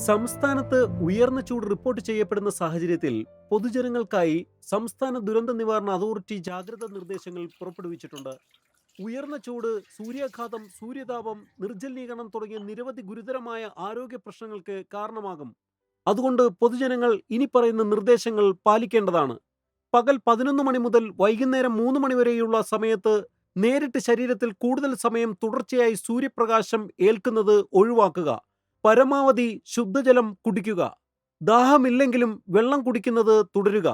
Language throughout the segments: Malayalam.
സംസ്ഥാനത്ത് ഉയർന്ന ചൂട് റിപ്പോർട്ട് ചെയ്യപ്പെടുന്ന സാഹചര്യത്തിൽ പൊതുജനങ്ങൾക്കായി സംസ്ഥാന ദുരന്ത നിവാരണ അതോറിറ്റി ജാഗ്രതാ നിർദ്ദേശങ്ങൾ പുറപ്പെടുവിച്ചിട്ടുണ്ട്. ഉയർന്ന ചൂട്, സൂര്യാഘാതം, സൂര്യതാപം, നിർജ്ജലീകരണം തുടങ്ങിയ നിരവധി ഗുരുതരമായ ആരോഗ്യ പ്രശ്നങ്ങൾക്ക് കാരണമാകും. അതുകൊണ്ട് പൊതുജനങ്ങൾ ഇനി പറയുന്ന നിർദ്ദേശങ്ങൾ പാലിക്കേണ്ടതാണ്. പകൽ 11 മണി മുതൽ വൈകുന്നേരം 3 മണി വരെയുള്ള സമയത്ത് നേരിട്ട് ശരീരത്തിൽ കൂടുതൽ സമയം തുടർച്ചയായി സൂര്യപ്രകാശം ഏൽക്കുന്നത് ഒഴിവാക്കുക. പരമാവധി ശുദ്ധജലം കുടിക്കുക. ദാഹമില്ലെങ്കിലും വെള്ളം കുടിക്കുന്നത് തുടരുക.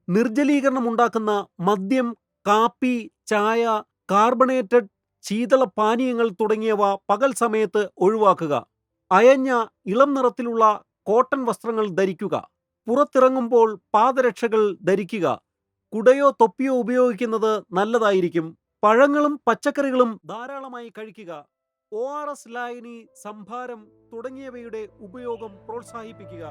നിർജ്ജലീകരണം ഉണ്ടാക്കുന്ന മദ്യം, കാപ്പി, ചായ, കാർബണേറ്റഡ് ശീതള പാനീയങ്ങൾ തുടങ്ങിയവ പകൽ സമയത്ത് ഒഴിവാക്കുക. അയഞ്ഞ ഇളം നിറത്തിലുള്ള കോട്ടൺ വസ്ത്രങ്ങൾ ധരിക്കുക. പുറത്തിറങ്ങുമ്പോൾ പാദരക്ഷകൾ ധരിക്കുക. കുടയോ തൊപ്പിയോ ഉപയോഗിക്കുന്നത് നല്ലതായിരിക്കും. പഴങ്ങളും പച്ചക്കറികളും ധാരാളമായി കഴിക്കുക. ORS ലായനി, സംഭാരം തുടങ്ങിയവയുടെ ഉപയോഗം പ്രോത്സാഹിപ്പിക്കുക.